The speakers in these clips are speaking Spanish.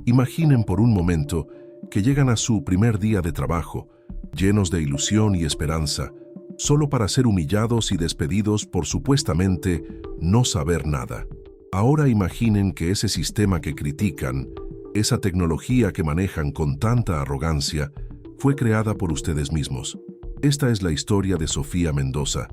Imaginen por un momento que llegan a su primer día de trabajo, llenos de ilusión y esperanza, solo para ser humillados y despedidos por supuestamente no saber nada. Ahora imaginen que ese sistema que critican, esa tecnología que manejan con tanta arrogancia, fue creada por ustedes mismos. Esta es la historia de Sofía Mendoza,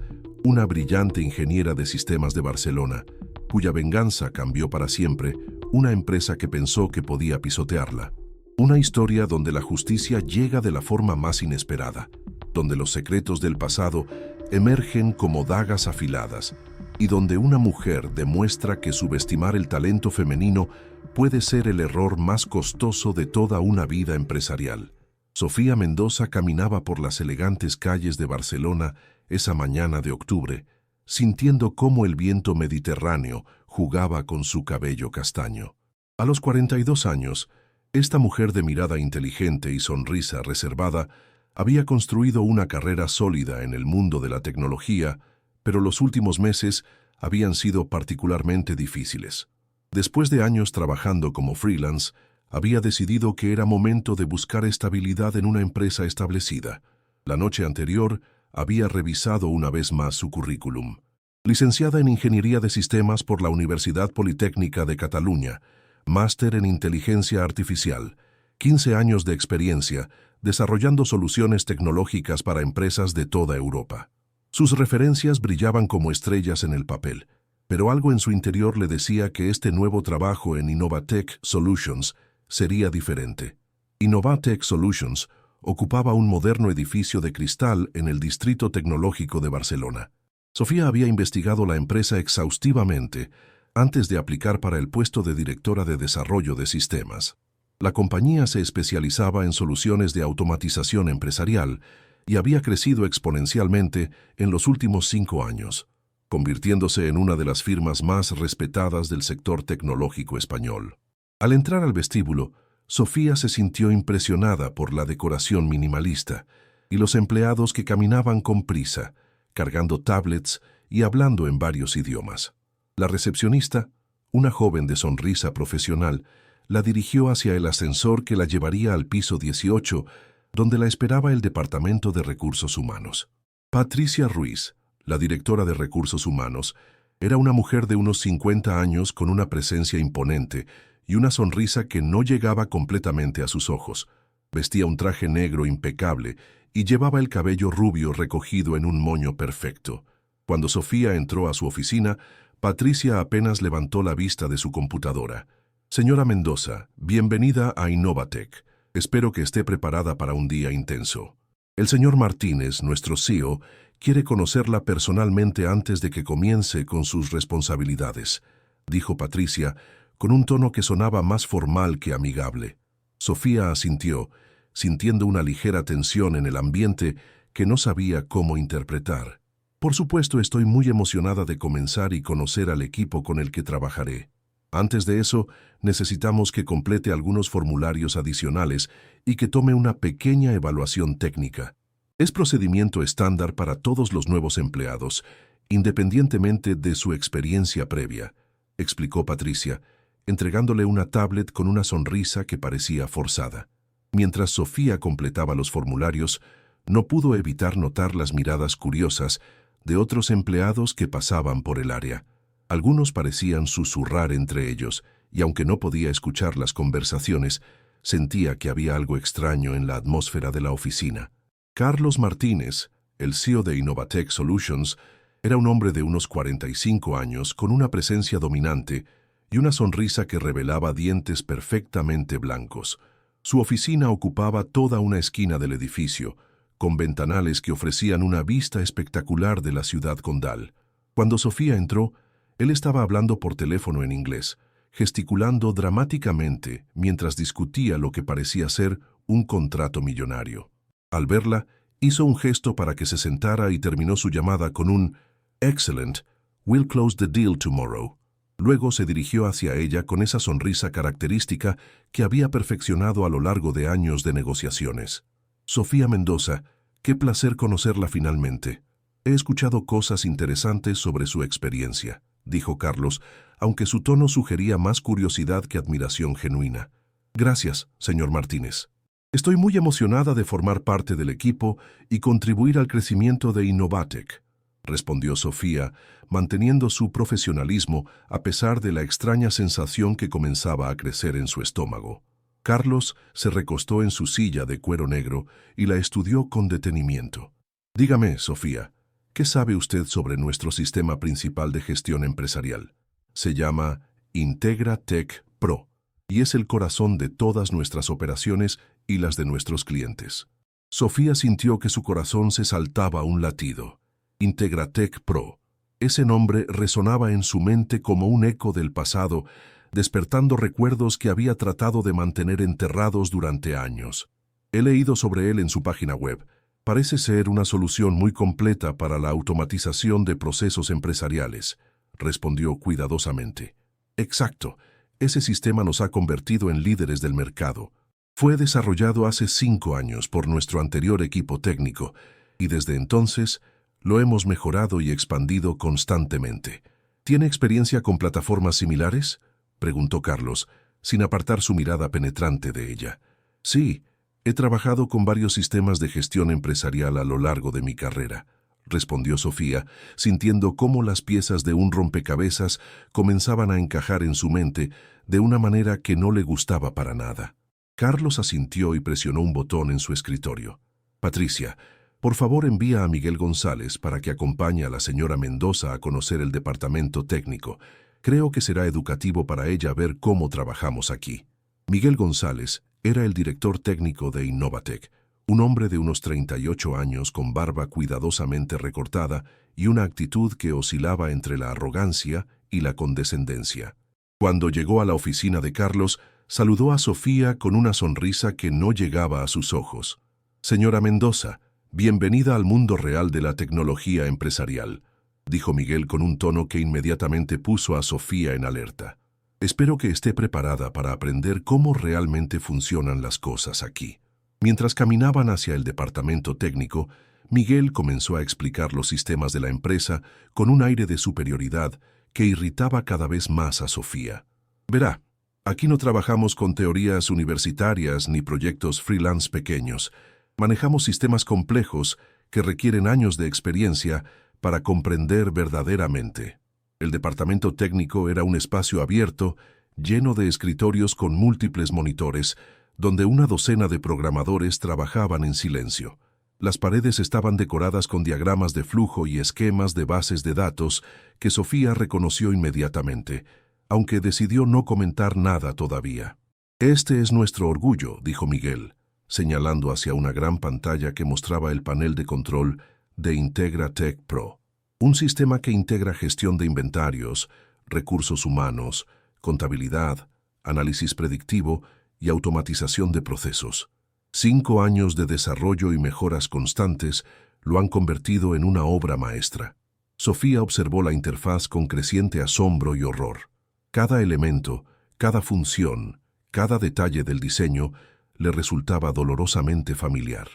una brillante ingeniera de sistemas de Barcelona, cuya venganza cambió para siempre una empresa que pensó que podía pisotearla. Una historia donde la justicia llega de la forma más inesperada, donde los secretos del pasado emergen como dagas afiladas y donde una mujer demuestra que subestimar el talento femenino puede ser el error más costoso de toda una vida empresarial. Sofía Mendoza caminaba por las elegantes calles de Barcelona esa mañana de octubre, sintiendo cómo el viento mediterráneo jugaba con su cabello castaño. A los 42 años, esta mujer de mirada inteligente y sonrisa reservada había construido una carrera sólida en el mundo de la tecnología, pero los últimos meses habían sido particularmente difíciles. Después de años trabajando como freelance, había decidido que era momento de buscar estabilidad en una empresa establecida. La noche anterior había revisado una vez más su currículum. Licenciada en Ingeniería de Sistemas por la Universidad Politécnica de Cataluña, máster en Inteligencia Artificial, 15 años de experiencia desarrollando soluciones tecnológicas para empresas de toda Europa. Sus referencias brillaban como estrellas en el papel, pero algo en su interior le decía que este nuevo trabajo en Innovatech Solutions sería diferente. Innovatech Solutions ocupaba un moderno edificio de cristal en el Distrito Tecnológico de Barcelona. Sofía había investigado la empresa exhaustivamente antes de aplicar para el puesto de directora de desarrollo de sistemas. La compañía se especializaba en soluciones de automatización empresarial y había crecido exponencialmente en los últimos 5 años, convirtiéndose en una de las firmas más respetadas del sector tecnológico español. Al entrar al vestíbulo, Sofía se sintió impresionada por la decoración minimalista y los empleados que caminaban con prisa, cargando tablets y hablando en varios idiomas. La recepcionista, una joven de sonrisa profesional, la dirigió hacia el ascensor que la llevaría al piso 18, donde la esperaba el Departamento de Recursos Humanos. Patricia Ruiz, la directora de Recursos Humanos, era una mujer de unos 50 años con una presencia imponente y una sonrisa que no llegaba completamente a sus ojos. Vestía un traje negro impecable y llevaba el cabello rubio recogido en un moño perfecto. Cuando Sofía entró a su oficina, Patricia apenas levantó la vista de su computadora. Señora Mendoza, bienvenida a Innovatech. Espero que esté preparada para un día intenso. El señor Martínez, nuestro CEO, quiere conocerla personalmente antes de que comience con sus responsabilidades, dijo Patricia, con un tono que sonaba más formal que amigable. Sofía asintió, sintiendo una ligera tensión en el ambiente que no sabía cómo interpretar. Por supuesto, estoy muy emocionada de comenzar y conocer al equipo con el que trabajaré. Antes de eso, necesitamos que complete algunos formularios adicionales y que tome una pequeña evaluación técnica. Es procedimiento estándar para todos los nuevos empleados, independientemente de su experiencia previa, explicó Patricia, entregándole una tablet con una sonrisa que parecía forzada. Mientras Sofía completaba los formularios, no pudo evitar notar las miradas curiosas de otros empleados que pasaban por el área. Algunos parecían susurrar entre ellos, y aunque no podía escuchar las conversaciones, sentía que había algo extraño en la atmósfera de la oficina. Carlos Martínez, el CEO de Innovatech Solutions, era un hombre de unos 45 años con una presencia dominante y una sonrisa que revelaba dientes perfectamente blancos. Su oficina ocupaba toda una esquina del edificio, con ventanales que ofrecían una vista espectacular de la ciudad condal. Cuando Sofía entró, él estaba hablando por teléfono en inglés, gesticulando dramáticamente mientras discutía lo que parecía ser un contrato millonario. Al verla, hizo un gesto para que se sentara y terminó su llamada con un "Excellent, we'll close the deal tomorrow". Luego se dirigió hacia ella con esa sonrisa característica que había perfeccionado a lo largo de años de negociaciones. Sofía Mendoza, qué placer conocerla finalmente. He escuchado cosas interesantes sobre su experiencia, dijo Carlos, aunque su tono sugería más curiosidad que admiración genuina. Gracias, señor Martínez. Estoy muy emocionada de formar parte del equipo y contribuir al crecimiento de Innovatec, respondió Sofía, manteniendo su profesionalismo a pesar de la extraña sensación que comenzaba a crecer en su estómago. Carlos se recostó en su silla de cuero negro y la estudió con detenimiento. Dígame, Sofía, ¿qué sabe usted sobre nuestro sistema principal de gestión empresarial? Se llama IntegraTech Pro y es el corazón de todas nuestras operaciones y las de nuestros clientes. Sofía sintió que su corazón se saltaba a un latido. IntegraTech Pro. Ese nombre resonaba en su mente como un eco del pasado, despertando recuerdos que había tratado de mantener enterrados durante años. He leído sobre él en su página web. Parece ser una solución muy completa para la automatización de procesos empresariales, respondió cuidadosamente. Exacto. Ese sistema nos ha convertido en líderes del mercado. Fue desarrollado hace 5 años por nuestro anterior equipo técnico y desde entonces lo hemos mejorado y expandido constantemente. ¿Tiene experiencia con plataformas similares?, preguntó Carlos, sin apartar su mirada penetrante de ella. Sí, he trabajado con varios sistemas de gestión empresarial a lo largo de mi carrera, respondió Sofía, sintiendo cómo las piezas de un rompecabezas comenzaban a encajar en su mente de una manera que no le gustaba para nada. Carlos asintió y presionó un botón en su escritorio. Patricia, por favor envía a Miguel González para que acompañe a la señora Mendoza a conocer el departamento técnico. Creo que será educativo para ella ver cómo trabajamos aquí. Miguel González era el director técnico de Innovatec, un hombre de unos 38 años con barba cuidadosamente recortada y una actitud que oscilaba entre la arrogancia y la condescendencia. Cuando llegó a la oficina de Carlos, saludó a Sofía con una sonrisa que no llegaba a sus ojos. Señora Mendoza, bienvenida al mundo real de la tecnología empresarial, dijo Miguel con un tono que inmediatamente puso a Sofía en alerta. Espero que esté preparada para aprender cómo realmente funcionan las cosas aquí. Mientras caminaban hacia el departamento técnico, Miguel comenzó a explicar los sistemas de la empresa con un aire de superioridad que irritaba cada vez más a Sofía. Verá, aquí no trabajamos con teorías universitarias ni proyectos freelance pequeños. Manejamos sistemas complejos que requieren años de experiencia para comprender verdaderamente. El departamento técnico era un espacio abierto, lleno de escritorios con múltiples monitores, donde una docena de programadores trabajaban en silencio. Las paredes estaban decoradas con diagramas de flujo y esquemas de bases de datos que Sofía reconoció inmediatamente, aunque decidió no comentar nada todavía. Este es nuestro orgullo, dijo Miguel, señalando hacia una gran pantalla que mostraba el panel de control de IntegraTech Pro, un sistema que integra gestión de inventarios, recursos humanos, contabilidad, análisis predictivo y automatización de procesos. 5 años de desarrollo y mejoras constantes lo han convertido en una obra maestra. Sofía observó la interfaz con creciente asombro y horror. Cada elemento, cada función, cada detalle del diseño le resultaba dolorosamente familiar.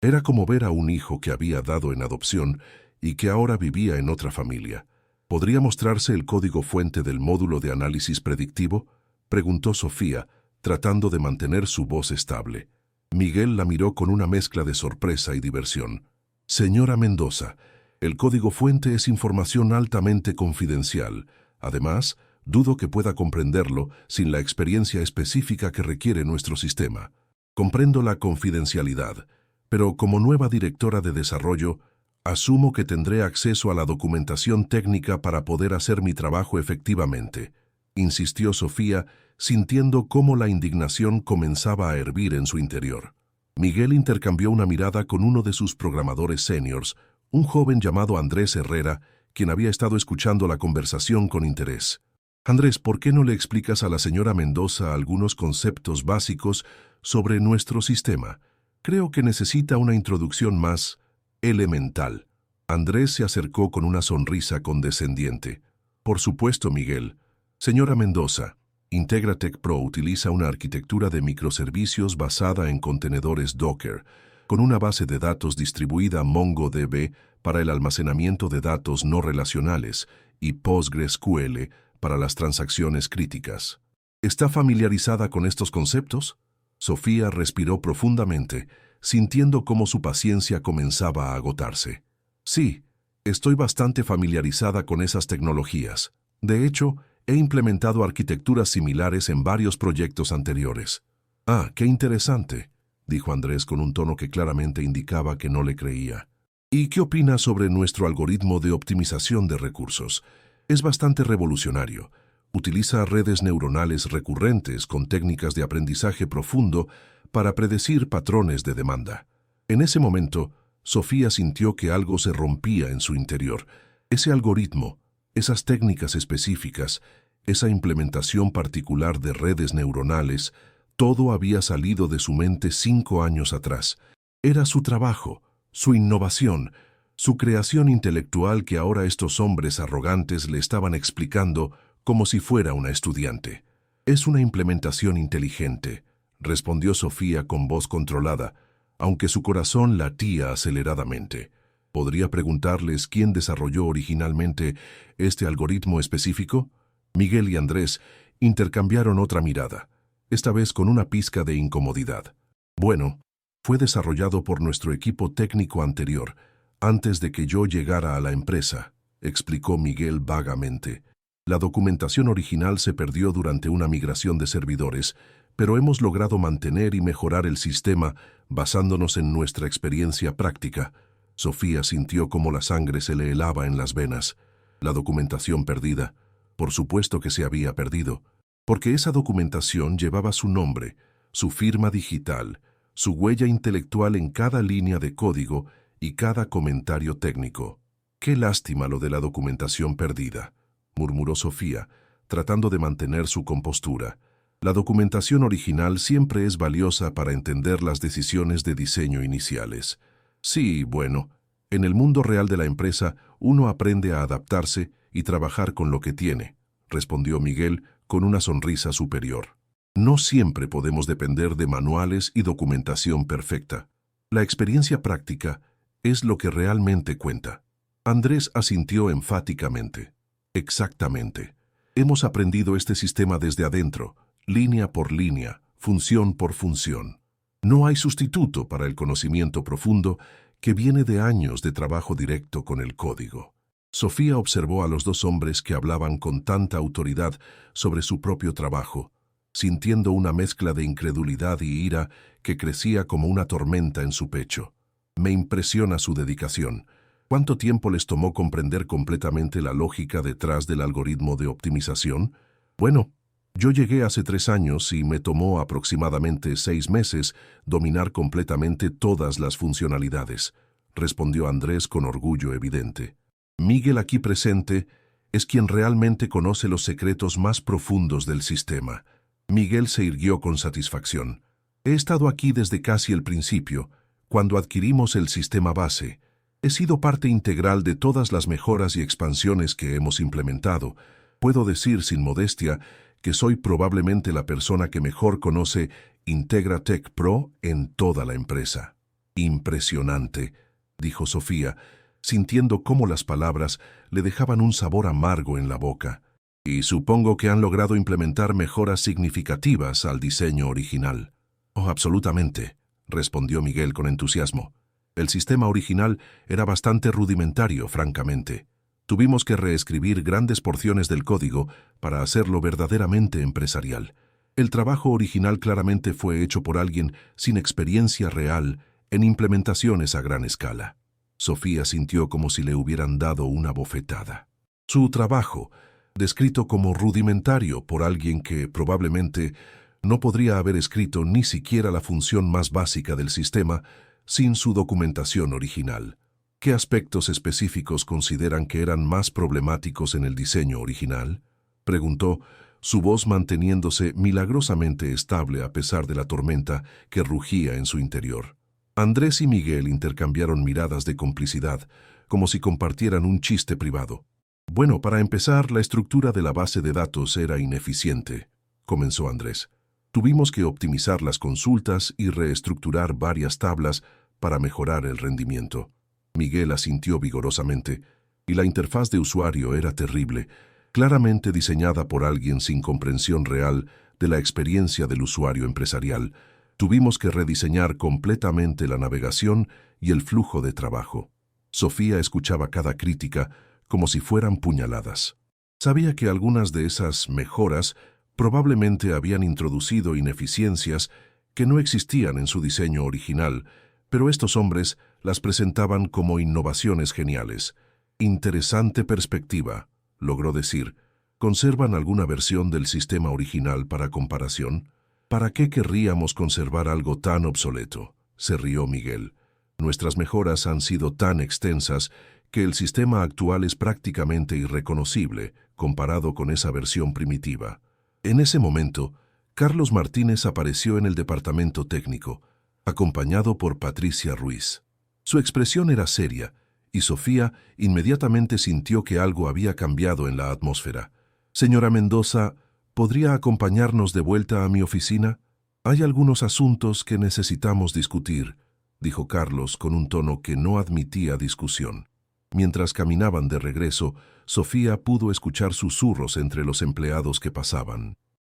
Era como ver a un hijo que había dado en adopción y que ahora vivía en otra familia. ¿Podría mostrarse el código fuente del módulo de análisis predictivo?, preguntó Sofía, tratando de mantener su voz estable. Miguel la miró con una mezcla de sorpresa y diversión. Señora Mendoza, el código fuente es información altamente confidencial. Además, dudo que pueda comprenderlo sin la experiencia específica que requiere nuestro sistema. Comprendo la confidencialidad, pero como nueva directora de desarrollo, asumo que tendré acceso a la documentación técnica para poder hacer mi trabajo efectivamente, insistió Sofía, sintiendo cómo la indignación comenzaba a hervir en su interior. Miguel intercambió una mirada con uno de sus programadores seniors, un joven llamado Andrés Herrera, quien había estado escuchando la conversación con interés. Andrés, ¿por qué no le explicas a la señora Mendoza algunos conceptos básicos sobre nuestro sistema? Creo que necesita una introducción más elemental. Andrés se acercó con una sonrisa condescendiente. Por supuesto, Miguel. Señora Mendoza, IntegraTech Pro utiliza una arquitectura de microservicios basada en contenedores Docker, con una base de datos distribuida MongoDB para el almacenamiento de datos no relacionales y PostgreSQL para las transacciones críticas. ¿Está familiarizada con estos conceptos? Sofía respiró profundamente, sintiendo cómo su paciencia comenzaba a agotarse. Sí, estoy bastante familiarizada con esas tecnologías. De hecho, he implementado arquitecturas similares en varios proyectos anteriores. Ah, qué interesante, dijo Andrés con un tono que claramente indicaba que no le creía. ¿Y qué opina sobre nuestro algoritmo de optimización de recursos? Es bastante revolucionario. Utiliza redes neuronales recurrentes con técnicas de aprendizaje profundo para predecir patrones de demanda. En ese momento, Sofía sintió que algo se rompía en su interior. Ese algoritmo, esas técnicas específicas, esa implementación particular de redes neuronales, todo había salido de su mente 5 años atrás. Era su trabajo, su innovación, su creación intelectual que ahora estos hombres arrogantes le estaban explicando como si fuera una estudiante. Es una implementación inteligente, respondió Sofía con voz controlada, aunque su corazón latía aceleradamente. ¿Podría preguntarles quién desarrolló originalmente este algoritmo específico? Miguel y Andrés intercambiaron otra mirada, esta vez con una pizca de incomodidad. Bueno, fue desarrollado por nuestro equipo técnico anterior, antes de que yo llegara a la empresa, explicó Miguel vagamente. La documentación original se perdió durante una migración de servidores, pero hemos logrado mantener y mejorar el sistema basándonos en nuestra experiencia práctica. Sofía sintió cómo la sangre se le helaba en las venas. La documentación perdida. Por supuesto que se había perdido, porque esa documentación llevaba su nombre, su firma digital, su huella intelectual en cada línea de código y cada comentario técnico. Qué lástima lo de la documentación perdida, murmuró Sofía, tratando de mantener su compostura. La documentación original siempre es valiosa para entender las decisiones de diseño iniciales. Sí, bueno, en el mundo real de la empresa uno aprende a adaptarse y trabajar con lo que tiene, respondió Miguel con una sonrisa superior. No siempre podemos depender de manuales y documentación perfecta. La experiencia práctica es lo que realmente cuenta. Andrés asintió enfáticamente. Exactamente. Hemos aprendido este sistema desde adentro, línea por línea, función por función. No hay sustituto para el conocimiento profundo que viene de años de trabajo directo con el código. Sofía observó a los dos hombres que hablaban con tanta autoridad sobre su propio trabajo, sintiendo una mezcla de incredulidad y ira que crecía como una tormenta en su pecho. Me impresiona su dedicación. ¿Cuánto tiempo les tomó comprender completamente la lógica detrás del algoritmo de optimización? Bueno, yo llegué hace 3 años y me tomó aproximadamente 6 meses dominar completamente todas las funcionalidades, respondió Andrés con orgullo evidente. Miguel aquí presente es quien realmente conoce los secretos más profundos del sistema. Miguel se irguió con satisfacción. He estado aquí desde casi el principio, cuando adquirimos el sistema base. He sido parte integral de todas las mejoras y expansiones que hemos implementado. Puedo decir sin modestia que soy probablemente la persona que mejor conoce Integra Tech Pro en toda la empresa. Impresionante, dijo Sofía, sintiendo cómo las palabras le dejaban un sabor amargo en la boca. Y supongo que han logrado implementar mejoras significativas al diseño original. Oh, absolutamente, respondió Miguel con entusiasmo. El sistema original era bastante rudimentario, francamente. Tuvimos que reescribir grandes porciones del código para hacerlo verdaderamente empresarial. El trabajo original claramente fue hecho por alguien sin experiencia real en implementaciones a gran escala. Sofía sintió como si le hubieran dado una bofetada. Su trabajo, descrito como rudimentario por alguien que probablemente no podría haber escrito ni siquiera la función más básica del sistema sin su documentación original. ¿Qué aspectos específicos consideran que eran más problemáticos en el diseño original? Preguntó, su voz manteniéndose milagrosamente estable a pesar de la tormenta que rugía en su interior. Andrés y Miguel intercambiaron miradas de complicidad, como si compartieran un chiste privado. Bueno, para empezar, la estructura de la base de datos era ineficiente, comenzó Andrés. Tuvimos que optimizar las consultas y reestructurar varias tablas para mejorar el rendimiento. Miguel asintió vigorosamente, y la interfaz de usuario era terrible, claramente diseñada por alguien sin comprensión real de la experiencia del usuario empresarial, tuvimos que rediseñar completamente la navegación y el flujo de trabajo. Sofía escuchaba cada crítica como si fueran puñaladas. Sabía que algunas de esas mejoras probablemente habían introducido ineficiencias que no existían en su diseño original, pero estos hombres las presentaban como innovaciones geniales. Interesante perspectiva, logró decir. ¿Conservan alguna versión del sistema original para comparación? ¿Para qué querríamos conservar algo tan obsoleto?, se rió Miguel. Nuestras mejoras han sido tan extensas que el sistema actual es prácticamente irreconocible comparado con esa versión primitiva. En ese momento, Carlos Martínez apareció en el departamento técnico, acompañado por Patricia Ruiz. Su expresión era seria, y Sofía inmediatamente sintió que algo había cambiado en la atmósfera. «Señora Mendoza, ¿podría acompañarnos de vuelta a mi oficina? Hay algunos asuntos que necesitamos discutir», dijo Carlos con un tono que no admitía discusión. Mientras caminaban de regreso, Sofía pudo escuchar susurros entre los empleados que pasaban.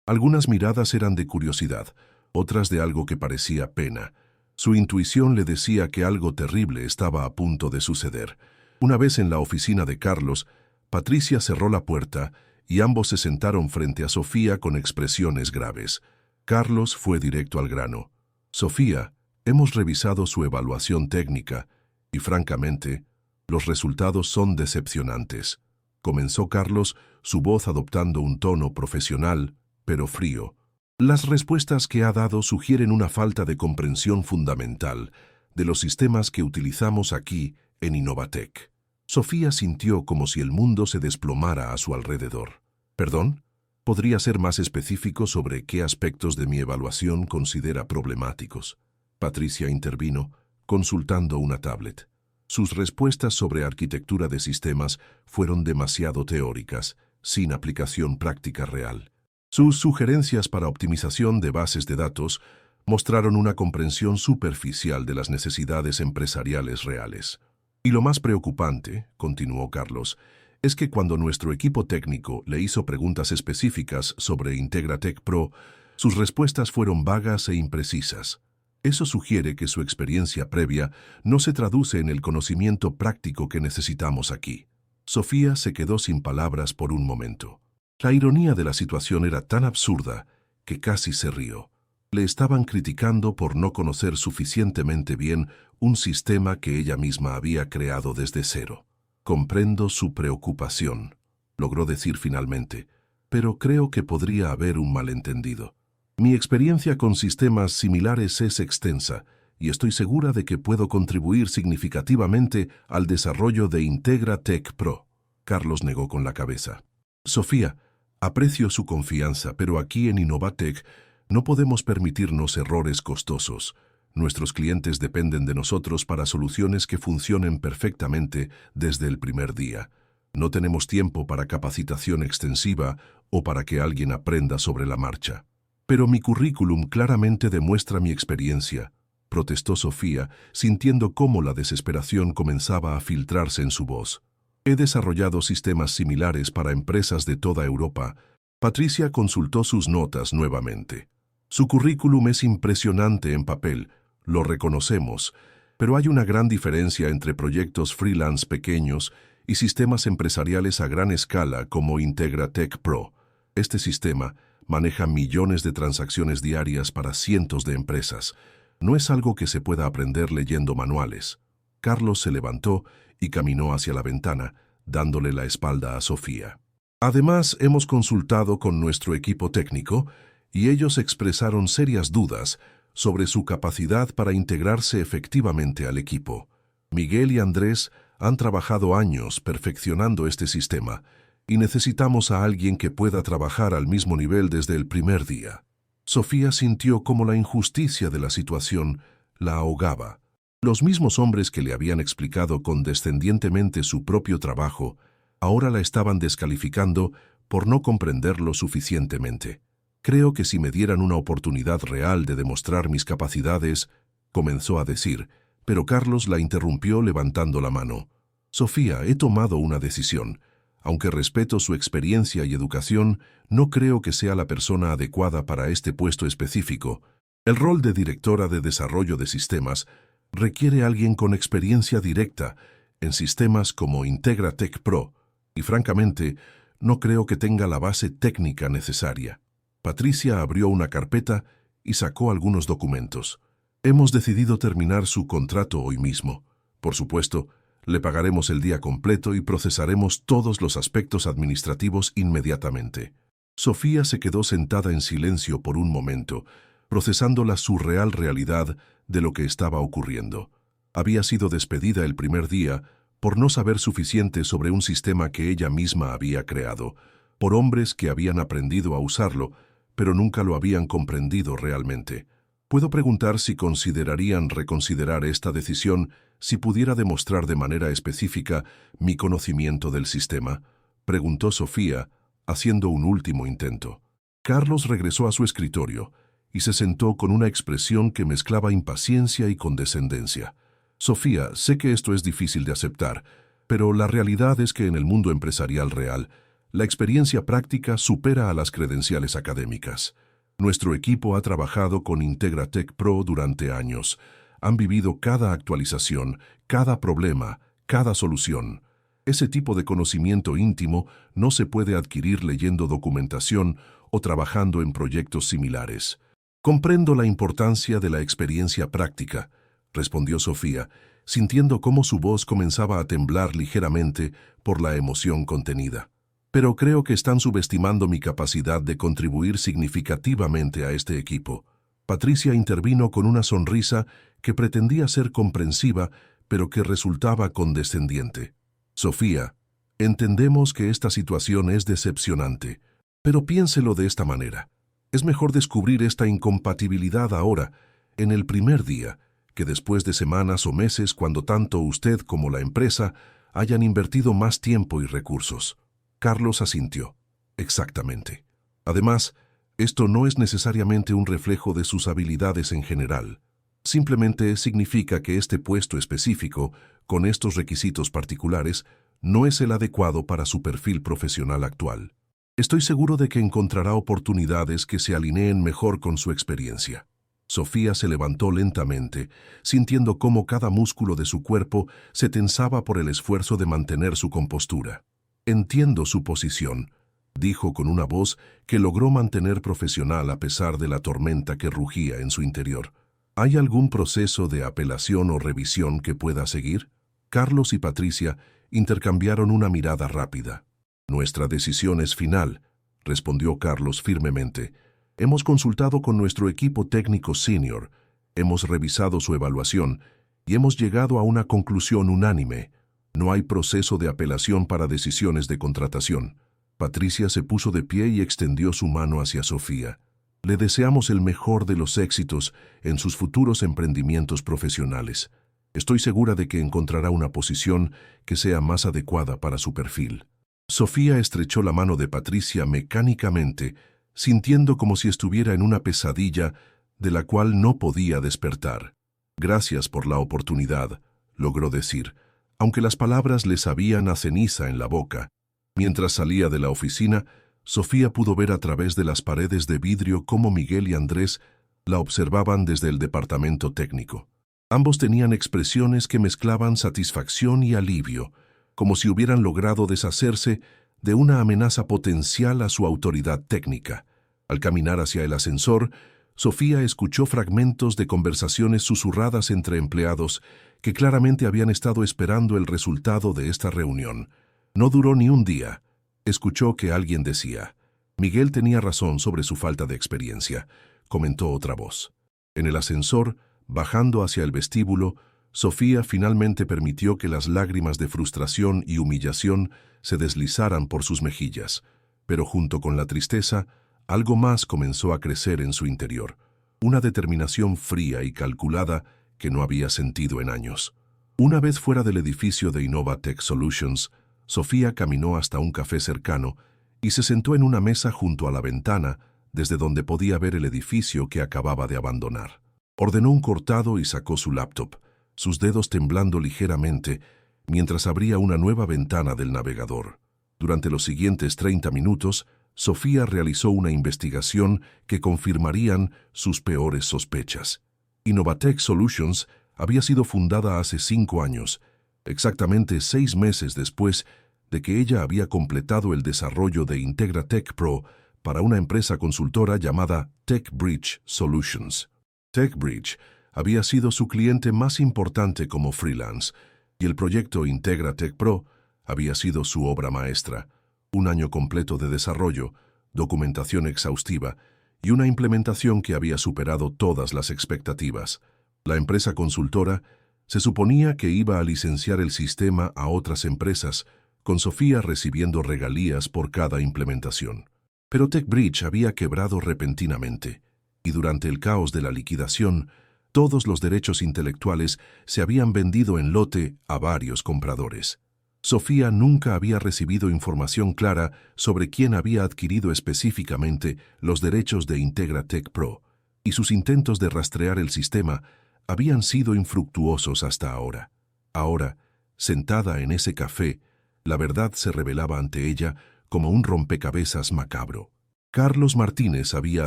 Algunas miradas eran de curiosidad, otras de algo que parecía pena. Su intuición le decía que algo terrible estaba a punto de suceder. Una vez en la oficina de Carlos, Patricia cerró la puerta y ambos se sentaron frente a Sofía con expresiones graves. Carlos fue directo al grano. «Sofía, hemos revisado su evaluación técnica y, francamente, los resultados son decepcionantes», comenzó Carlos, su voz adoptando un tono profesional, pero frío. «Las respuestas que ha dado sugieren una falta de comprensión fundamental de los sistemas que utilizamos aquí en Innovatec». Sofía sintió como si el mundo se desplomara a su alrededor. «¿Perdón? ¿Podría ser más específico sobre qué aspectos de mi evaluación considera problemáticos?». Patricia intervino, consultando una tablet. Sus respuestas sobre arquitectura de sistemas fueron demasiado teóricas, sin aplicación práctica real. Sus sugerencias para optimización de bases de datos mostraron una comprensión superficial de las necesidades empresariales reales. «Y lo más preocupante», continuó Carlos, «es que cuando nuestro equipo técnico le hizo preguntas específicas sobre Integratec Pro, sus respuestas fueron vagas e imprecisas. Eso sugiere que su experiencia previa no se traduce en el conocimiento práctico que necesitamos aquí». Sofía se quedó sin palabras por un momento. La ironía de la situación era tan absurda que casi se rió. Le estaban criticando por no conocer suficientemente bien un sistema que ella misma había creado desde cero. «Comprendo su preocupación», logró decir finalmente, «pero creo que podría haber un malentendido. Mi experiencia con sistemas similares es extensa y estoy segura de que puedo contribuir significativamente al desarrollo de Integratec Pro». Carlos negó con la cabeza. «Sofía, aprecio su confianza, pero aquí en Innovatec no podemos permitirnos errores costosos. Nuestros clientes dependen de nosotros para soluciones que funcionen perfectamente desde el primer día. No tenemos tiempo para capacitación extensiva o para que alguien aprenda sobre la marcha». «Pero mi currículum claramente demuestra mi experiencia», protestó Sofía, sintiendo cómo la desesperación comenzaba a filtrarse en su voz. «He desarrollado sistemas similares para empresas de toda Europa». Patricia consultó sus notas nuevamente. «Su currículum es impresionante en papel, lo reconocemos, pero hay una gran diferencia entre proyectos freelance pequeños y sistemas empresariales a gran escala como Integratec Pro. Este sistema maneja millones de transacciones diarias para cientos de empresas. No es algo que se pueda aprender leyendo manuales». Carlos se levantó y caminó hacia la ventana, dándole la espalda a Sofía. «Además, hemos consultado con nuestro equipo técnico y ellos expresaron serias dudas sobre su capacidad para integrarse efectivamente al equipo. Miguel y Andrés han trabajado años perfeccionando este sistema y necesitamos a alguien que pueda trabajar al mismo nivel desde el primer día». Sofía sintió cómo la injusticia de la situación la ahogaba. Los mismos hombres que le habían explicado condescendientemente su propio trabajo, ahora la estaban descalificando por no comprenderlo suficientemente. «Creo que si me dieran una oportunidad real de demostrar mis capacidades», comenzó a decir, pero Carlos la interrumpió levantando la mano. «Sofía, he tomado una decisión. Aunque respeto su experiencia y educación, no creo que sea la persona adecuada para este puesto específico. El rol de directora de desarrollo de sistemas requiere a alguien con experiencia directa en sistemas como Integratec Pro, y francamente, no creo que tenga la base técnica necesaria. Patricia abrió una carpeta y sacó algunos documentos. Hemos decidido terminar su contrato hoy mismo. Por supuesto, le pagaremos el día completo y procesaremos todos los aspectos administrativos inmediatamente. Sofía se quedó sentada en silencio por un momento, procesando la surreal realidad de lo que estaba ocurriendo. Había sido despedida el primer día por no saber suficiente sobre un sistema que ella misma había creado, por hombres que habían aprendido a usarlo, pero nunca lo habían comprendido realmente. Puedo preguntar si considerarían reconsiderar esta decisión si pudiera demostrar de manera específica mi conocimiento del sistema, preguntó Sofía, haciendo un último intento. Carlos regresó a su escritorio y se sentó con una expresión que mezclaba impaciencia y condescendencia. Sofía, sé que esto es difícil de aceptar, pero la realidad es que en el mundo empresarial real, la experiencia práctica supera a las credenciales académicas. Nuestro equipo ha trabajado con Integratec Pro durante años. Han vivido cada actualización, cada problema, cada solución. Ese tipo de conocimiento íntimo no se puede adquirir leyendo documentación o trabajando en proyectos similares. Comprendo la importancia de la experiencia práctica, respondió Sofía, sintiendo cómo su voz comenzaba a temblar ligeramente por la emoción contenida. Pero creo que están subestimando mi capacidad de contribuir significativamente a este equipo. Patricia intervino con una sonrisa que pretendía ser comprensiva, pero que resultaba condescendiente. Sofía, entendemos que esta situación es decepcionante, pero piénselo de esta manera. Es mejor descubrir esta incompatibilidad ahora, en el primer día, que después de semanas o meses cuando tanto usted como la empresa hayan invertido más tiempo y recursos. Carlos asintió. Exactamente. Además, esto no es necesariamente un reflejo de sus habilidades en general. Simplemente significa que este puesto específico, con estos requisitos particulares, no es el adecuado para su perfil profesional actual. Estoy seguro de que encontrará oportunidades que se alineen mejor con su experiencia. Sofía se levantó lentamente, sintiendo cómo cada músculo de su cuerpo se tensaba por el esfuerzo de mantener su compostura. Entiendo su posición, dijo con una voz que logró mantener profesional a pesar de la tormenta que rugía en su interior. ¿Hay algún proceso de apelación o revisión que pueda seguir? Carlos y Patricia intercambiaron una mirada rápida. Nuestra decisión es final, respondió Carlos firmemente. Hemos consultado con nuestro equipo técnico senior, hemos revisado su evaluación y hemos llegado a una conclusión unánime. No hay proceso de apelación para decisiones de contratación. Patricia se puso de pie y extendió su mano hacia Sofía. Le deseamos el mejor de los éxitos en sus futuros emprendimientos profesionales. Estoy segura de que encontrará una posición que sea más adecuada para su perfil. Sofía estrechó la mano de Patricia mecánicamente, sintiendo como si estuviera en una pesadilla de la cual no podía despertar. Gracias por la oportunidad, logró decir, aunque las palabras le sabían a ceniza en la boca. Mientras salía de la oficina, Sofía pudo ver a través de las paredes de vidrio cómo Miguel y Andrés la observaban desde el departamento técnico. Ambos tenían expresiones que mezclaban satisfacción y alivio, como si hubieran logrado deshacerse de una amenaza potencial a su autoridad técnica. Al caminar hacia el ascensor, Sofía escuchó fragmentos de conversaciones susurradas entre empleados que claramente habían estado esperando el resultado de esta reunión. No duró ni un día. Escuchó que alguien decía, «Miguel tenía razón sobre su falta de experiencia», comentó otra voz. En el ascensor, bajando hacia el vestíbulo, Sofía finalmente permitió que las lágrimas de frustración y humillación se deslizaran por sus mejillas, pero junto con la tristeza, algo más comenzó a crecer en su interior, una determinación fría y calculada que no había sentido en años. Una vez fuera del edificio de Innovatech Solutions, Sofía caminó hasta un café cercano y se sentó en una mesa junto a la ventana, desde donde podía ver el edificio que acababa de abandonar. Ordenó un cortado y sacó su laptop, sus dedos temblando ligeramente, mientras abría una nueva ventana del navegador. Durante los siguientes 30 minutos, Sofía realizó una investigación que confirmarían sus peores sospechas. Innovatech Solutions había sido fundada hace 5 años, exactamente 6 meses después de que ella había completado el desarrollo de Integra Tech Pro para una empresa consultora llamada TechBridge Solutions. TechBridge había sido su cliente más importante como freelance, y el proyecto Integra Tech Pro había sido su obra maestra. 1 año completo de desarrollo, documentación exhaustiva y una implementación que había superado todas las expectativas. La empresa consultora se suponía que iba a licenciar el sistema a otras empresas, con Sofía recibiendo regalías por cada implementación. Pero TechBridge había quebrado repentinamente, y durante el caos de la liquidación, todos los derechos intelectuales se habían vendido en lote a varios compradores. Sofía nunca había recibido información clara sobre quién había adquirido específicamente los derechos de Integra Tech Pro, y sus intentos de rastrear el sistema habían sido infructuosos hasta ahora. Ahora, sentada en ese café, la verdad se revelaba ante ella como un rompecabezas macabro. Carlos Martínez había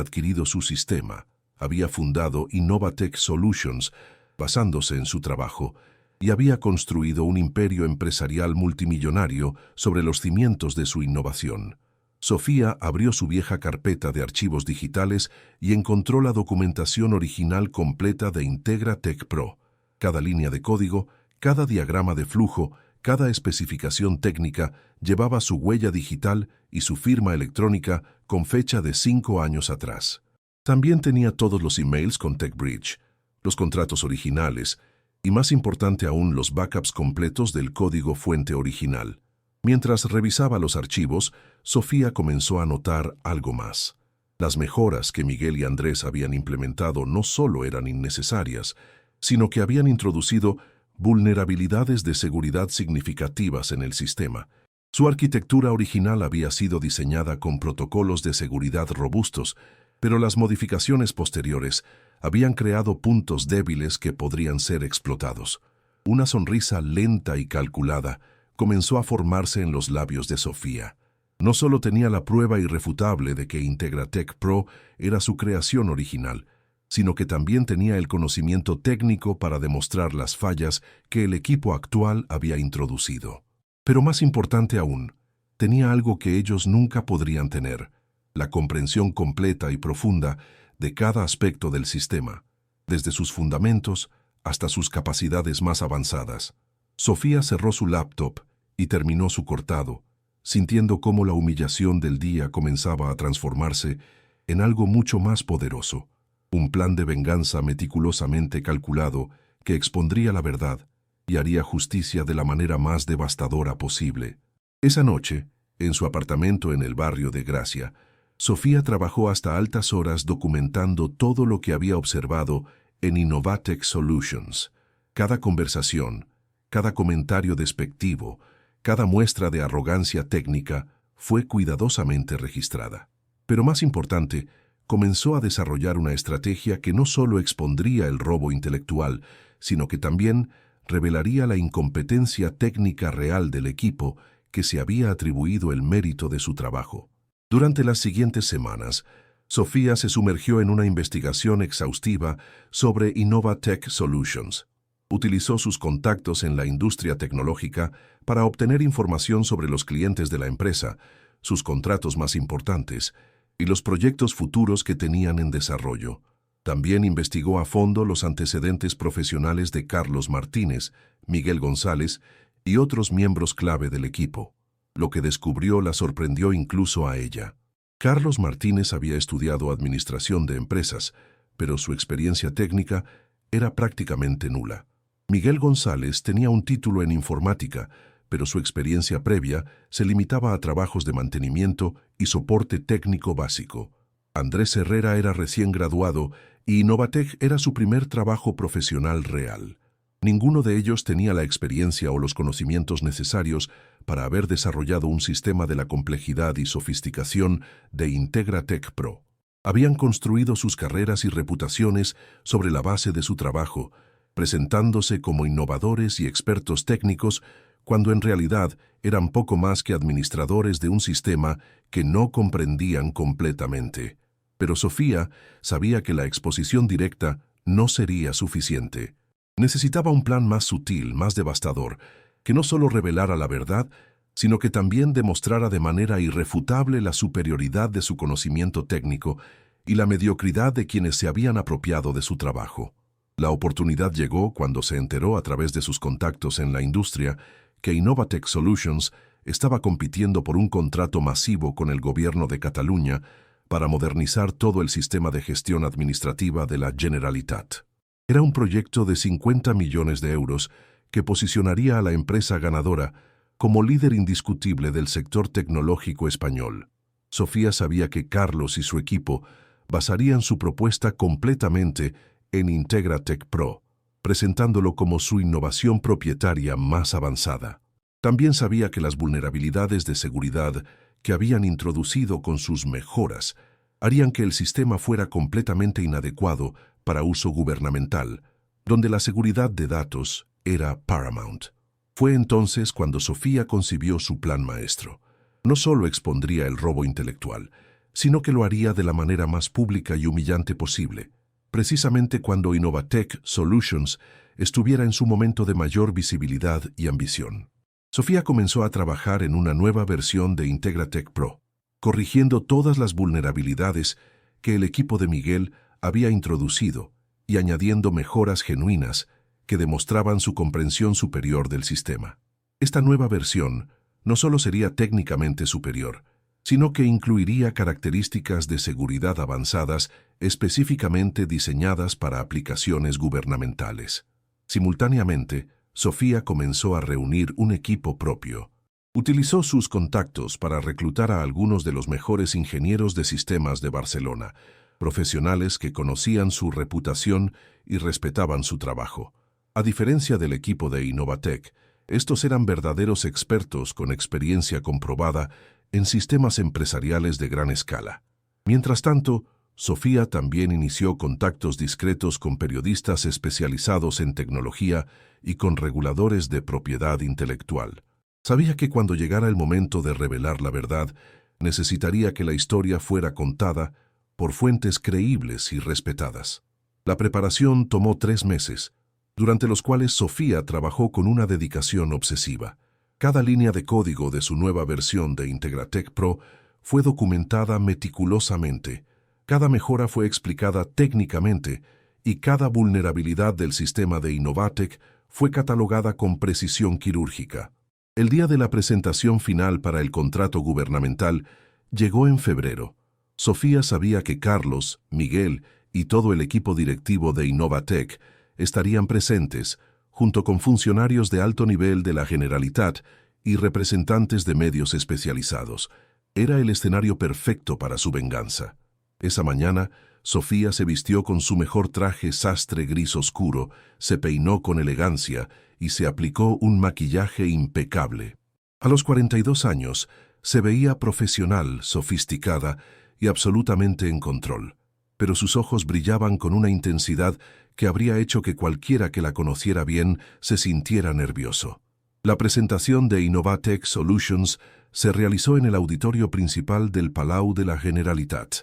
adquirido su sistema, había fundado Innovatech Solutions basándose en su trabajo, y había construido un imperio empresarial multimillonario sobre los cimientos de su innovación. Sofía abrió su vieja carpeta de archivos digitales y encontró la documentación original completa de Integra Tech Pro. Cada línea de código, cada diagrama de flujo, cada especificación técnica llevaba su huella digital y su firma electrónica con fecha de 5 años atrás. También tenía todos los emails con TechBridge, los contratos originales, y más importante aún los backups completos del código fuente original. Mientras revisaba los archivos, Sofía comenzó a notar algo más. Las mejoras que Miguel y Andrés habían implementado no solo eran innecesarias, sino que habían introducido vulnerabilidades de seguridad significativas en el sistema. Su arquitectura original había sido diseñada con protocolos de seguridad robustos, pero las modificaciones posteriores habían creado puntos débiles que podrían ser explotados. Una sonrisa lenta y calculada comenzó a formarse en los labios de Sofía. No solo tenía la prueba irrefutable de que Integra Tech Pro era su creación original, sino que también tenía el conocimiento técnico para demostrar las fallas que el equipo actual había introducido. Pero más importante aún, tenía algo que ellos nunca podrían tener: la comprensión completa y profunda de cada aspecto del sistema, desde sus fundamentos hasta sus capacidades más avanzadas. Sofía cerró su laptop y terminó su cortado, sintiendo cómo la humillación del día comenzaba a transformarse en algo mucho más poderoso, un plan de venganza meticulosamente calculado que expondría la verdad y haría justicia de la manera más devastadora posible. Esa noche, en su apartamento en el barrio de Gracia, Sofía trabajó hasta altas horas documentando todo lo que había observado en Innovatech Solutions. Cada conversación, cada comentario despectivo, cada muestra de arrogancia técnica fue cuidadosamente registrada. Pero más importante, comenzó a desarrollar una estrategia que no solo expondría el robo intelectual, sino que también revelaría la incompetencia técnica real del equipo que se había atribuido el mérito de su trabajo. Durante las siguientes semanas, Sofía se sumergió en una investigación exhaustiva sobre Innovatech Solutions. Utilizó sus contactos en la industria tecnológica para obtener información sobre los clientes de la empresa, sus contratos más importantes y los proyectos futuros que tenían en desarrollo. También investigó a fondo los antecedentes profesionales de Carlos Martínez, Miguel González y otros miembros clave del equipo. Lo que descubrió la sorprendió incluso a ella. Carlos Martínez había estudiado administración de empresas, pero su experiencia técnica era prácticamente nula. Miguel González tenía un título en informática, pero su experiencia previa se limitaba a trabajos de mantenimiento y soporte técnico básico. Andrés Herrera era recién graduado y Innovatech era su primer trabajo profesional real. Ninguno de ellos tenía la experiencia o los conocimientos necesarios para haber desarrollado un sistema de la complejidad y sofisticación de Integra Tech Pro. Habían construido sus carreras y reputaciones sobre la base de su trabajo, presentándose como innovadores y expertos técnicos cuando en realidad eran poco más que administradores de un sistema que no comprendían completamente. Pero Sofía sabía que la exposición directa no sería suficiente. Necesitaba un plan más sutil, más devastador, que no solo revelara la verdad, sino que también demostrara de manera irrefutable la superioridad de su conocimiento técnico y la mediocridad de quienes se habían apropiado de su trabajo. La oportunidad llegó cuando se enteró a través de sus contactos en la industria que Innovatech Solutions estaba compitiendo por un contrato masivo con el gobierno de Cataluña para modernizar todo el sistema de gestión administrativa de la Generalitat. Era un proyecto de 50 millones de euros que posicionaría a la empresa ganadora como líder indiscutible del sector tecnológico español. Sofía sabía que Carlos y su equipo basarían su propuesta completamente en IntegraTech Pro, presentándolo como su innovación propietaria más avanzada. También sabía que las vulnerabilidades de seguridad que habían introducido con sus mejoras harían que el sistema fuera completamente inadecuado para uso gubernamental, donde la seguridad de datos era paramount. Fue entonces cuando Sofía concibió su plan maestro. No solo expondría el robo intelectual, sino que lo haría de la manera más pública y humillante posible, precisamente cuando Innovatech Solutions estuviera en su momento de mayor visibilidad y ambición. Sofía comenzó a trabajar en una nueva versión de IntegraTech Pro, corrigiendo todas las vulnerabilidades que el equipo de Miguel había introducido y añadiendo mejoras genuinas que demostraban su comprensión superior del sistema. Esta nueva versión no solo sería técnicamente superior, sino que incluiría características de seguridad avanzadas específicamente diseñadas para aplicaciones gubernamentales. Simultáneamente, Sofía comenzó a reunir un equipo propio. Utilizó sus contactos para reclutar a algunos de los mejores ingenieros de sistemas de Barcelona, profesionales que conocían su reputación y respetaban su trabajo. A diferencia del equipo de Innovatech, estos eran verdaderos expertos con experiencia comprobada en sistemas empresariales de gran escala. Mientras tanto, Sofía también inició contactos discretos con periodistas especializados en tecnología y con reguladores de propiedad intelectual. Sabía que cuando llegara el momento de revelar la verdad, necesitaría que la historia fuera contada por fuentes creíbles y respetadas. La preparación tomó 3 meses, durante los cuales Sofía trabajó con una dedicación obsesiva. Cada línea de código de su nueva versión de IntegraTech Pro fue documentada meticulosamente. Cada mejora fue explicada técnicamente y cada vulnerabilidad del sistema de Innovatech fue catalogada con precisión quirúrgica. El día de la presentación final para el contrato gubernamental llegó en febrero. Sofía sabía que Carlos, Miguel y todo el equipo directivo de Innovatech estarían presentes, junto con funcionarios de alto nivel de la Generalitat y representantes de medios especializados. Era el escenario perfecto para su venganza. Esa mañana, Sofía se vistió con su mejor traje sastre gris oscuro, se peinó con elegancia y se aplicó un maquillaje impecable. A los 42 años, se veía profesional, sofisticada y absolutamente en control, pero sus ojos brillaban con una intensidad que habría hecho que cualquiera que la conociera bien se sintiera nervioso. La presentación de Innovatech Solutions se realizó en el auditorio principal del Palau de la Generalitat.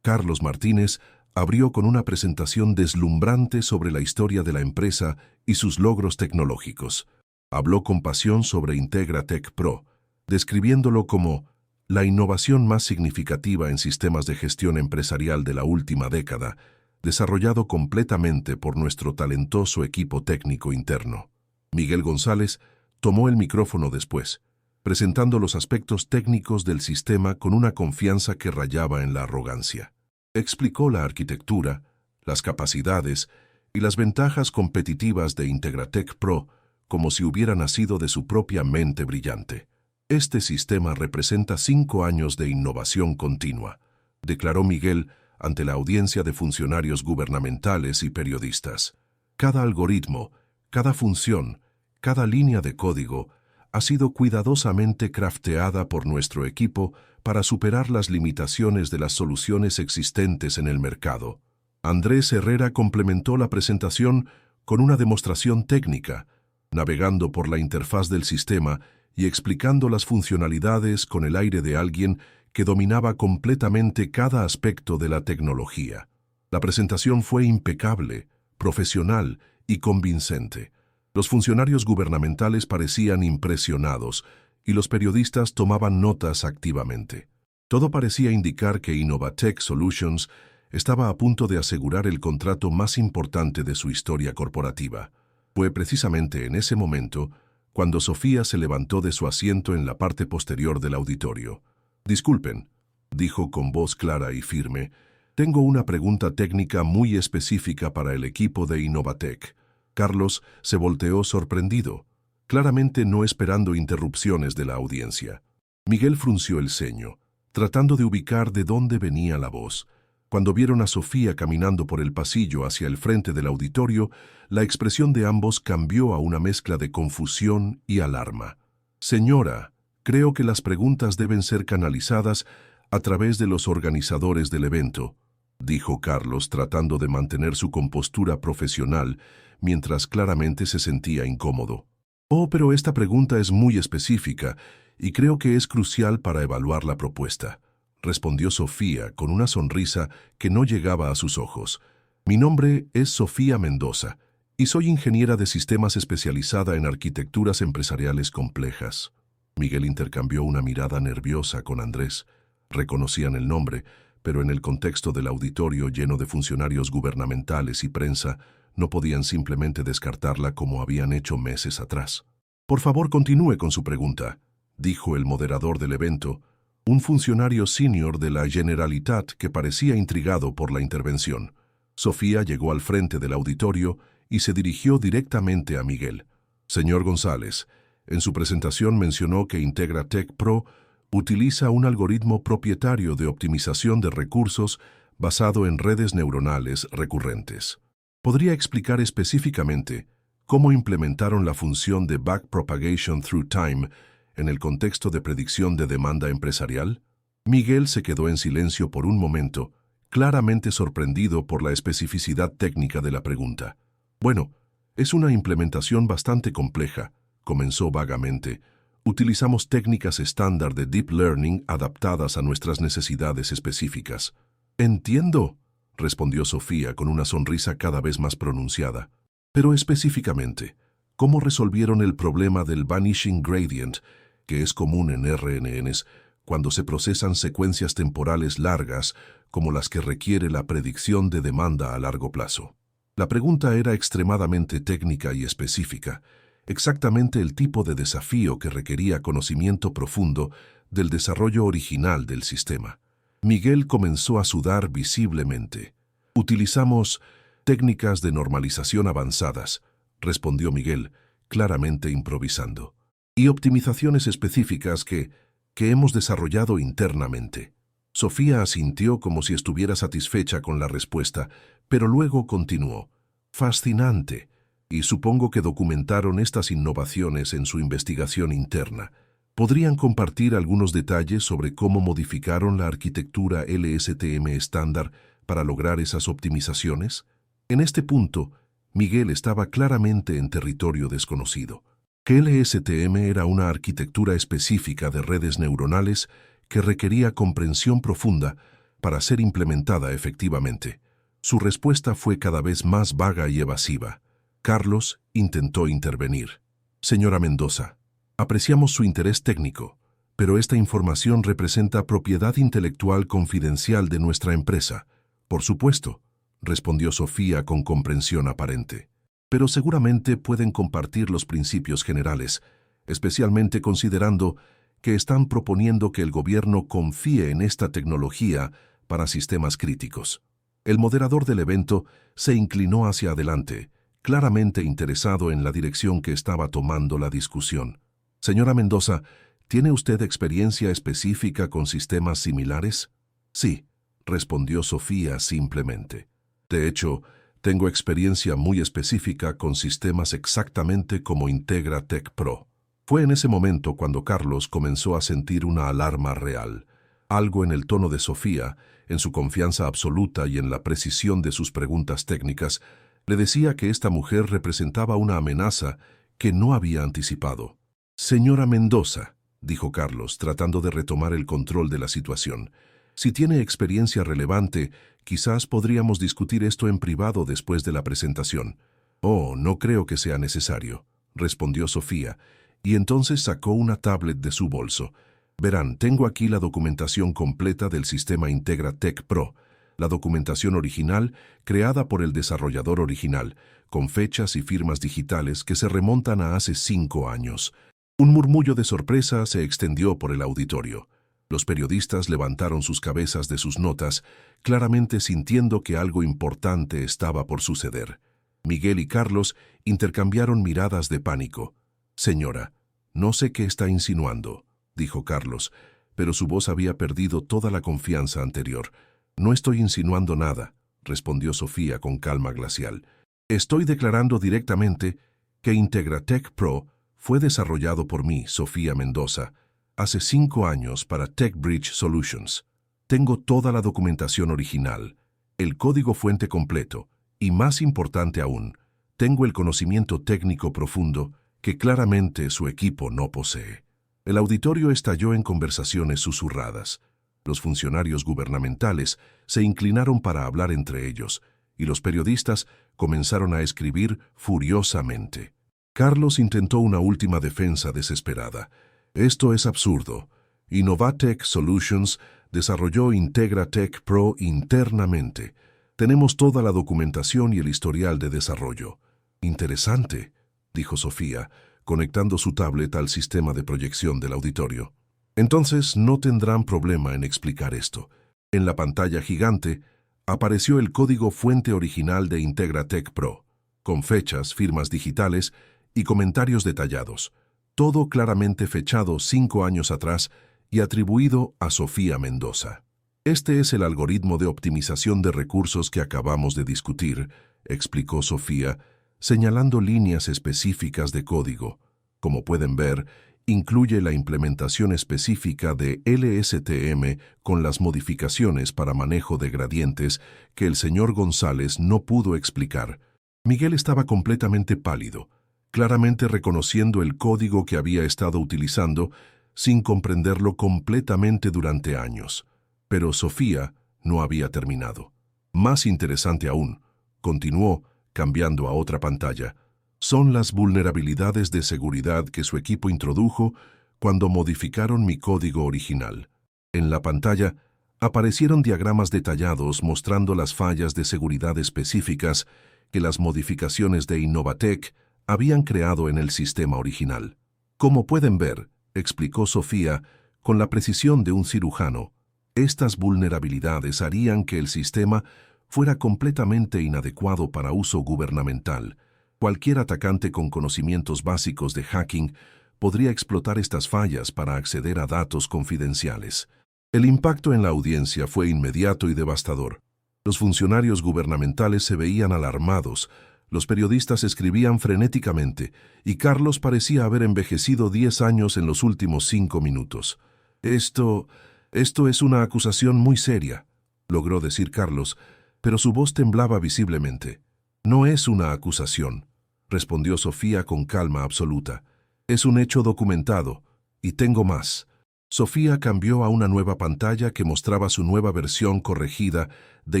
Carlos Martínez abrió con una presentación deslumbrante sobre la historia de la empresa y sus logros tecnológicos. Habló con pasión sobre IntegraTech Pro, describiéndolo como la innovación más significativa en sistemas de gestión empresarial de la última década, desarrollado completamente por nuestro talentoso equipo técnico interno. Miguel González tomó el micrófono después, presentando los aspectos técnicos del sistema con una confianza que rayaba en la arrogancia. Explicó la arquitectura, las capacidades y las ventajas competitivas de IntegraTech Pro como si hubiera nacido de su propia mente brillante. Este sistema representa 5 años de innovación continua, declaró Miguel ante la audiencia de funcionarios gubernamentales y periodistas. Cada algoritmo, cada función, cada línea de código ha sido cuidadosamente crafteada por nuestro equipo para superar las limitaciones de las soluciones existentes en el mercado. Andrés Herrera complementó la presentación con una demostración técnica, navegando por la interfaz del sistema y explicando las funcionalidades con el aire de alguien que dominaba completamente cada aspecto de la tecnología. La presentación fue impecable, profesional y convincente. Los funcionarios gubernamentales parecían impresionados y los periodistas tomaban notas activamente. Todo parecía indicar que Innovatech Solutions estaba a punto de asegurar el contrato más importante de su historia corporativa. Fue precisamente en ese momento cuando Sofía se levantó de su asiento en la parte posterior del auditorio. «Disculpen», dijo con voz clara y firme, «tengo una pregunta técnica muy específica para el equipo de Innovatech». Carlos se volteó sorprendido, claramente no esperando interrupciones de la audiencia. Miguel frunció el ceño, tratando de ubicar de dónde venía la voz. Cuando vieron a Sofía caminando por el pasillo hacia el frente del auditorio, la expresión de ambos cambió a una mezcla de confusión y alarma. «Señora, creo que las preguntas deben ser canalizadas a través de los organizadores del evento», dijo Carlos, tratando de mantener su compostura profesional, mientras claramente se sentía incómodo. «Oh, pero esta pregunta es muy específica y creo que es crucial para evaluar la propuesta», respondió Sofía con una sonrisa que no llegaba a sus ojos. «Mi nombre es Sofía Mendoza y soy ingeniera de sistemas especializada en arquitecturas empresariales complejas». Miguel intercambió una mirada nerviosa con Andrés. Reconocían el nombre, pero en el contexto del auditorio lleno de funcionarios gubernamentales y prensa, no podían simplemente descartarla como habían hecho meses atrás. «Por favor, continúe con su pregunta», dijo el moderador del evento, un funcionario senior de la Generalitat que parecía intrigado por la intervención. Sofía llegó al frente del auditorio y se dirigió directamente a Miguel. «Señor González, en su presentación mencionó que IntegraTech Pro utiliza un algoritmo propietario de optimización de recursos basado en redes neuronales recurrentes. ¿Podría explicar específicamente cómo implementaron la función de Backpropagation Through Time en el contexto de predicción de demanda empresarial?» Miguel se quedó en silencio por un momento, claramente sorprendido por la especificidad técnica de la pregunta. «Bueno, es una implementación bastante compleja», comenzó vagamente. «Utilizamos técnicas estándar de Deep Learning adaptadas a nuestras necesidades específicas». «Entiendo», respondió Sofía con una sonrisa cada vez más pronunciada. «Pero específicamente, ¿cómo resolvieron el problema del Vanishing Gradient, que es común en RNNs cuando se procesan secuencias temporales largas como las que requiere la predicción de demanda a largo plazo?» La pregunta era extremadamente técnica y específica, exactamente el tipo de desafío que requería conocimiento profundo del desarrollo original del sistema. Miguel comenzó a sudar visiblemente. «Utilizamos técnicas de normalización avanzadas», respondió Miguel, claramente improvisando, «y optimizaciones específicas que hemos desarrollado internamente». Sofía asintió como si estuviera satisfecha con la respuesta, pero luego continuó. «Fascinante. Y supongo que documentaron estas innovaciones en su investigación interna. ¿Podrían compartir algunos detalles sobre cómo modificaron la arquitectura LSTM estándar para lograr esas optimizaciones?» En este punto, Miguel estaba claramente en territorio desconocido. Que LSTM era una arquitectura específica de redes neuronales que requería comprensión profunda para ser implementada efectivamente. Su respuesta fue cada vez más vaga y evasiva. Carlos intentó intervenir. «Señora Mendoza, apreciamos su interés técnico, pero esta información representa propiedad intelectual confidencial de nuestra empresa». «Por supuesto», respondió Sofía con comprensión aparente. «Pero seguramente pueden compartir los principios generales, especialmente considerando que están proponiendo que el gobierno confíe en esta tecnología para sistemas críticos». El moderador del evento se inclinó hacia adelante, claramente interesado en la dirección que estaba tomando la discusión. «Señora Mendoza, ¿tiene usted experiencia específica con sistemas similares?» «Sí», respondió Sofía simplemente. «De hecho, tengo experiencia muy específica con sistemas exactamente como IntegraTech Pro». Fue en ese momento cuando Carlos comenzó a sentir una alarma real. Algo en el tono de Sofía, en su confianza absoluta y en la precisión de sus preguntas técnicas, le decía que esta mujer representaba una amenaza que no había anticipado. «Señora Mendoza», dijo Carlos, tratando de retomar el control de la situación, «si tiene experiencia relevante, quizás podríamos discutir esto en privado después de la presentación». «Oh, no creo que sea necesario», respondió Sofía, y entonces sacó una tablet de su bolso. «Verán, tengo aquí la documentación completa del sistema Integra Tech Pro, la documentación original creada por el desarrollador original, con fechas y firmas digitales que se remontan a hace 5 años». Un murmullo de sorpresa se extendió por el auditorio. Los periodistas levantaron sus cabezas de sus notas, claramente sintiendo que algo importante estaba por suceder. Miguel y Carlos intercambiaron miradas de pánico. «Señora, no sé qué está insinuando», dijo Carlos, pero su voz había perdido toda la confianza anterior. «No estoy insinuando nada», respondió Sofía con calma glacial. «Estoy declarando directamente que Integra Tech Pro fue desarrollado por mí, Sofía Mendoza, hace 5 años para TechBridge Solutions. Tengo toda la documentación original, el código fuente completo y, más importante aún, tengo el conocimiento técnico profundo que claramente su equipo no posee». El auditorio estalló en conversaciones susurradas. Los funcionarios gubernamentales se inclinaron para hablar entre ellos, y los periodistas comenzaron a escribir furiosamente. Carlos intentó una última defensa desesperada. «Esto es absurdo. Innovatech Solutions desarrolló Integra Tech Pro internamente. Tenemos toda la documentación y el historial de desarrollo». «Interesante», dijo Sofía, conectando su tablet al sistema de proyección del auditorio. «Entonces no tendrán problema en explicar esto». En la pantalla gigante apareció el código fuente original de Integra Tech Pro, con fechas, firmas digitales y comentarios detallados, todo claramente fechado 5 años atrás y atribuido a Sofía Mendoza. «Este es el algoritmo de optimización de recursos que acabamos de discutir», explicó Sofía, señalando líneas específicas de código. «Como pueden ver, incluye la implementación específica de LSTM con las modificaciones para manejo de gradientes que el señor González no pudo explicar». Miguel estaba completamente pálido, claramente reconociendo el código que había estado utilizando sin comprenderlo completamente durante años. Pero Sofía no había terminado. «Más interesante aún», continuó, cambiando a otra pantalla, «son las vulnerabilidades de seguridad que su equipo introdujo cuando modificaron mi código original». En la pantalla aparecieron diagramas detallados mostrando las fallas de seguridad específicas que las modificaciones de Innovatech habían creado en el sistema original. «Como pueden ver», explicó Sofía con la precisión de un cirujano, «estas vulnerabilidades harían que el sistema fuera completamente inadecuado para uso gubernamental. Cualquier atacante con conocimientos básicos de hacking podría explotar estas fallas para acceder a datos confidenciales». El impacto en la audiencia fue inmediato y devastador. Los funcionarios gubernamentales se veían alarmados, los periodistas escribían frenéticamente, y Carlos parecía haber envejecido 10 años en los últimos 5 minutos. Esto es una acusación muy seria», logró decir Carlos, pero su voz temblaba visiblemente. «No es una acusación», respondió Sofía con calma absoluta. «Es un hecho documentado, y tengo más». Sofía cambió a una nueva pantalla que mostraba su nueva versión corregida de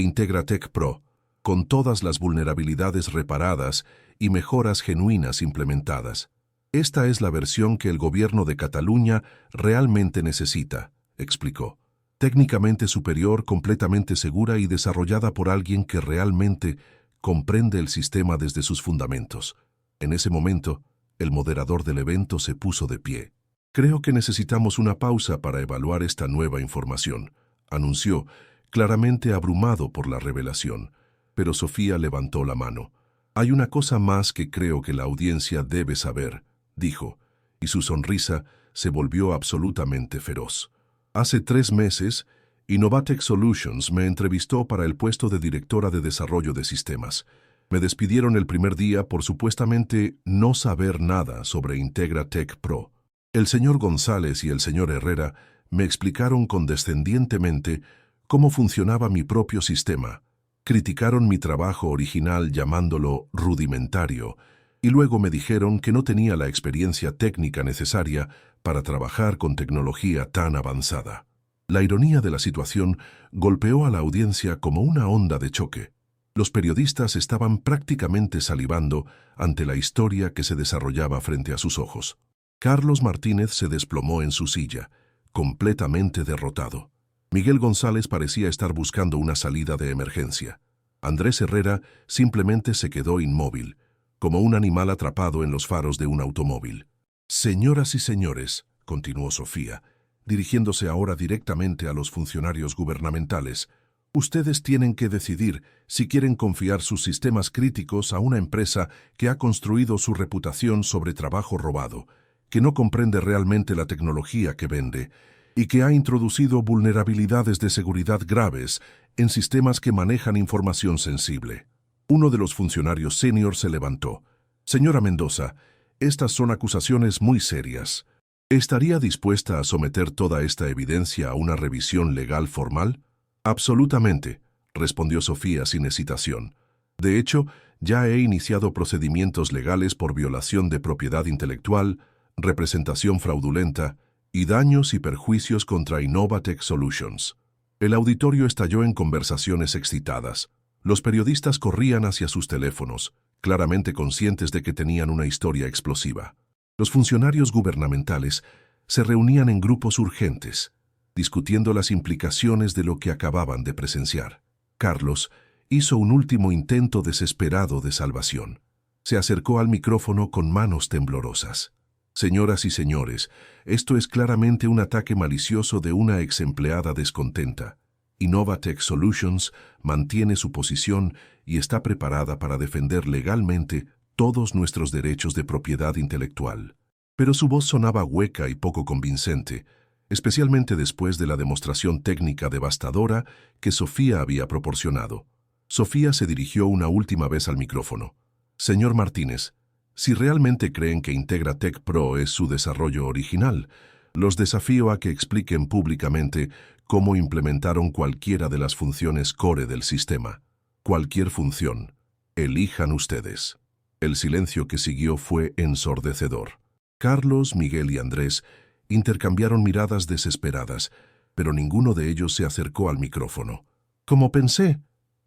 Integra Tech Pro, con todas las vulnerabilidades reparadas y mejoras genuinas implementadas. «Esta es la versión que el gobierno de Cataluña realmente necesita», explicó. «Técnicamente superior, completamente segura y desarrollada por alguien que realmente comprende el sistema desde sus fundamentos». En ese momento, el moderador del evento se puso de pie. «Creo que necesitamos una pausa para evaluar esta nueva información», anunció, claramente abrumado por la revelación. Pero Sofía levantó la mano. «Hay una cosa más que creo que la audiencia debe saber», dijo, y su sonrisa se volvió absolutamente feroz. «Hace 3 meses, Innovatech Solutions me entrevistó para el puesto de directora de desarrollo de sistemas. Me despidieron el primer día por supuestamente no saber nada sobre Integra Tech Pro. El señor González y el señor Herrera me explicaron condescendientemente cómo funcionaba mi propio sistema. Criticaron mi trabajo original llamándolo rudimentario, y luego me dijeron que no tenía la experiencia técnica necesaria para trabajar con tecnología tan avanzada. La ironía de la situación golpeó a la audiencia como una onda de choque. Los periodistas estaban prácticamente salivando ante la historia que se desarrollaba frente a sus ojos. Carlos Martínez se desplomó en su silla, completamente derrotado. Miguel González parecía estar buscando una salida de emergencia. Andrés Herrera simplemente se quedó inmóvil, como un animal atrapado en los faros de un automóvil. «Señoras y señores», continuó Sofía, dirigiéndose ahora directamente a los funcionarios gubernamentales, «ustedes tienen que decidir si quieren confiar sus sistemas críticos a una empresa que ha construido su reputación sobre trabajo robado, que no comprende realmente la tecnología que vende y que ha introducido vulnerabilidades de seguridad graves en sistemas que manejan información sensible». Uno de los funcionarios senior se levantó. «Señora Mendoza, estas son acusaciones muy serias. ¿Estaría dispuesta a someter toda esta evidencia a una revisión legal formal?» «Absolutamente», respondió Sofía sin hesitación. «De hecho, ya he iniciado procedimientos legales por violación de propiedad intelectual, representación fraudulenta y daños y perjuicios contra Innovatech Solutions». El auditorio estalló en conversaciones excitadas. Los periodistas corrían hacia sus teléfonos, claramente conscientes de que tenían una historia explosiva. Los funcionarios gubernamentales se reunían en grupos urgentes, discutiendo las implicaciones de lo que acababan de presenciar. Carlos hizo un último intento desesperado de salvación. Se acercó al micrófono con manos temblorosas. «Señoras y señores, esto es claramente un ataque malicioso de una ex empleada descontenta. Innovatech Solutions mantiene su posición y está preparada para defender legalmente todos nuestros derechos de propiedad intelectual». Pero su voz sonaba hueca y poco convincente, especialmente después de la demostración técnica devastadora que Sofía había proporcionado. Sofía se dirigió una última vez al micrófono. «Señor Martínez, si realmente creen que IntegraTech Pro es su desarrollo original, los desafío a que expliquen públicamente cómo implementaron cualquiera de las funciones core del sistema. Cualquier función. Elijan ustedes». El silencio que siguió fue ensordecedor. Carlos, Miguel y Andrés intercambiaron miradas desesperadas, pero ninguno de ellos se acercó al micrófono. «Como pensé»,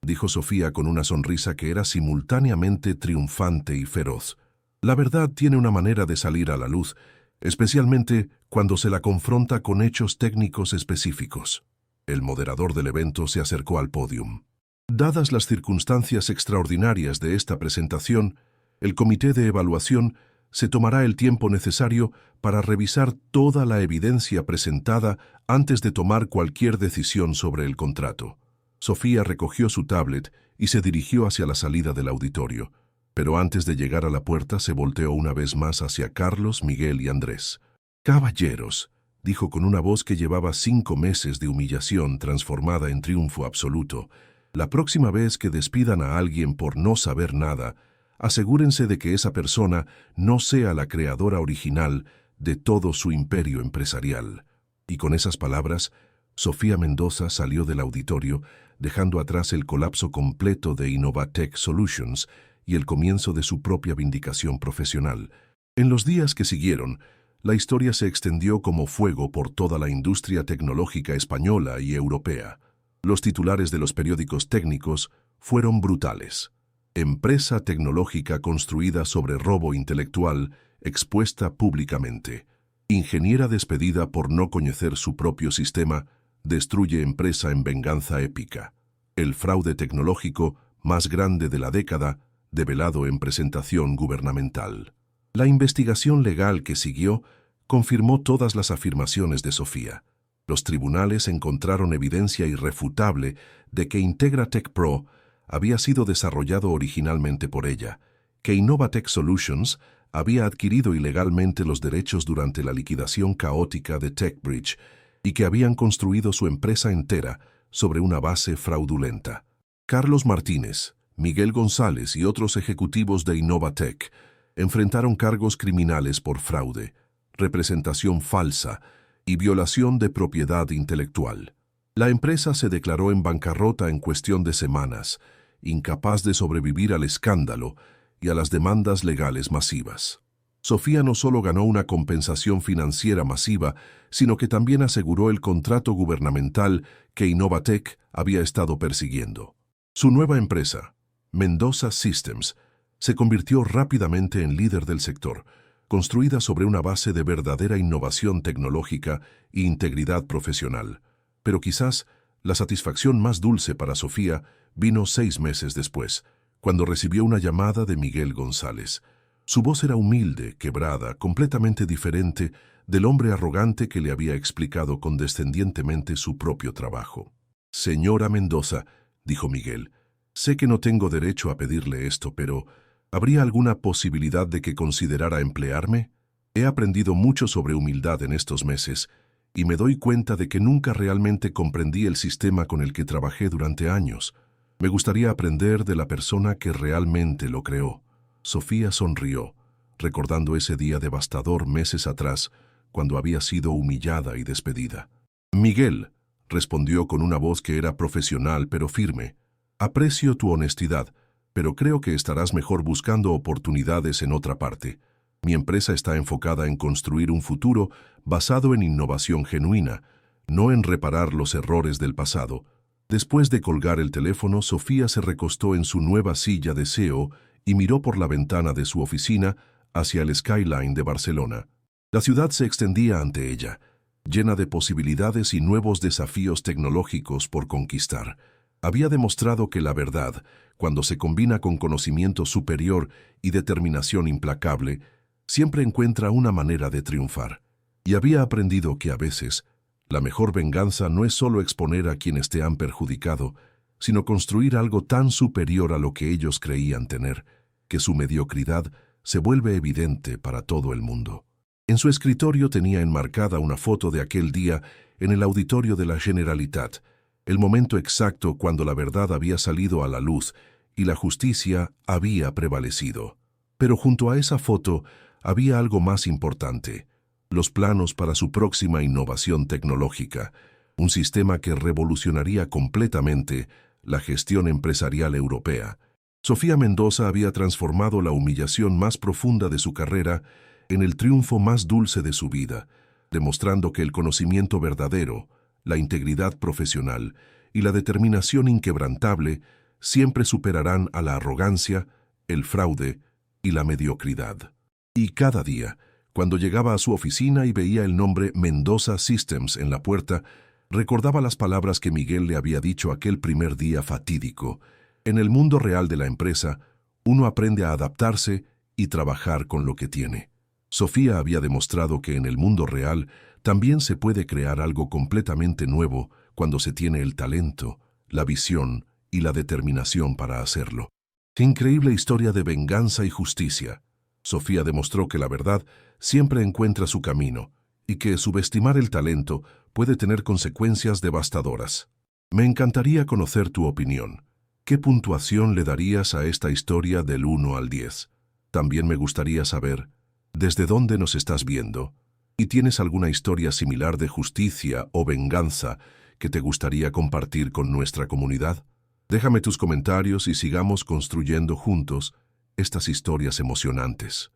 dijo Sofía con una sonrisa que era simultáneamente triunfante y feroz. «La verdad tiene una manera de salir a la luz, especialmente cuando se la confronta con hechos técnicos específicos». El moderador del evento se acercó al pódium. «Dadas las circunstancias extraordinarias de esta presentación, el comité de evaluación se tomará el tiempo necesario para revisar toda la evidencia presentada antes de tomar cualquier decisión sobre el contrato». Sofía recogió su tablet y se dirigió hacia la salida del auditorio, pero antes de llegar a la puerta se volteó una vez más hacia Carlos, Miguel y Andrés. «Caballeros», dijo con una voz que llevaba 5 meses de humillación transformada en triunfo absoluto, «la próxima vez que despidan a alguien por no saber nada, asegúrense de que esa persona no sea la creadora original de todo su imperio empresarial». Y con esas palabras, Sofía Mendoza salió del auditorio, dejando atrás el colapso completo de Innovatech Solutions y el comienzo de su propia vindicación profesional. En los días que siguieron, la historia se extendió como fuego por toda la industria tecnológica española y europea. Los titulares de los periódicos técnicos fueron brutales. «Empresa tecnológica construida sobre robo intelectual expuesta públicamente. Ingeniera despedida por no conocer su propio sistema, destruye empresa en venganza épica. El fraude tecnológico más grande de la década, develado en presentación gubernamental». La investigación legal que siguió confirmó todas las afirmaciones de Sofía. Los tribunales encontraron evidencia irrefutable de que IntegraTech Pro había sido desarrollado originalmente por ella, que Innovatech Solutions había adquirido ilegalmente los derechos durante la liquidación caótica de TechBridge y que habían construido su empresa entera sobre una base fraudulenta. Carlos Martínez, Miguel González y otros ejecutivos de Innovatech enfrentaron cargos criminales por fraude, representación falsa y violación de propiedad intelectual. La empresa se declaró en bancarrota en cuestión de semanas, incapaz de sobrevivir al escándalo y a las demandas legales masivas. Sofía no solo ganó una compensación financiera masiva, sino que también aseguró el contrato gubernamental que Innovatec había estado persiguiendo. Su nueva empresa, Mendoza Systems, se convirtió rápidamente en líder del sector, construida sobre una base de verdadera innovación tecnológica e integridad profesional. Pero quizás la satisfacción más dulce para Sofía vino 6 meses después, cuando recibió una llamada de Miguel González. Su voz era humilde, quebrada, completamente diferente del hombre arrogante que le había explicado condescendientemente su propio trabajo. «Señora Mendoza», dijo Miguel, «sé que no tengo derecho a pedirle esto, pero ¿habría alguna posibilidad de que considerara emplearme? He aprendido mucho sobre humildad en estos meses y me doy cuenta de que nunca realmente comprendí el sistema con el que trabajé durante años. Me gustaría aprender de la persona que realmente lo creó». Sofía sonrió, recordando ese día devastador meses atrás, cuando había sido humillada y despedida. «Miguel», respondió con una voz que era profesional pero firme, «aprecio tu honestidad, pero creo que estarás mejor buscando oportunidades en otra parte. Mi empresa está enfocada en construir un futuro basado en innovación genuina, no en reparar los errores del pasado». Después de colgar el teléfono, Sofía se recostó en su nueva silla de CEO y miró por la ventana de su oficina hacia el skyline de Barcelona. La ciudad se extendía ante ella, llena de posibilidades y nuevos desafíos tecnológicos por conquistar. Había demostrado que la verdad, cuando se combina con conocimiento superior y determinación implacable, siempre encuentra una manera de triunfar. Y había aprendido que a veces, la mejor venganza no es solo exponer a quienes te han perjudicado, sino construir algo tan superior a lo que ellos creían tener, que su mediocridad se vuelve evidente para todo el mundo. En su escritorio tenía enmarcada una foto de aquel día en el auditorio de la Generalitat, el momento exacto cuando la verdad había salido a la luz y la justicia había prevalecido. Pero junto a esa foto había algo más importante: los planos para su próxima innovación tecnológica, un sistema que revolucionaría completamente la gestión empresarial europea. Sofía Mendoza había transformado la humillación más profunda de su carrera en el triunfo más dulce de su vida, demostrando que el conocimiento verdadero, la integridad profesional y la determinación inquebrantable siempre superarán a la arrogancia, el fraude y la mediocridad. Y cada día, cuando llegaba a su oficina y veía el nombre Mendoza Systems en la puerta, recordaba las palabras que Miguel le había dicho aquel primer día fatídico. En el mundo real de la empresa, uno aprende a adaptarse y trabajar con lo que tiene. Sofía había demostrado que en el mundo real también se puede crear algo completamente nuevo cuando se tiene el talento, la visión y la determinación para hacerlo. ¡Qué increíble historia de venganza y justicia! Sofía demostró que la verdad siempre encuentra su camino y que subestimar el talento puede tener consecuencias devastadoras. Me encantaría conocer tu opinión. ¿Qué puntuación le darías a esta historia del 1 al 10? También me gustaría saber desde dónde nos estás viendo y tienes alguna historia similar de justicia o venganza que te gustaría compartir con nuestra comunidad. Déjame tus comentarios y sigamos construyendo juntos estas historias emocionantes.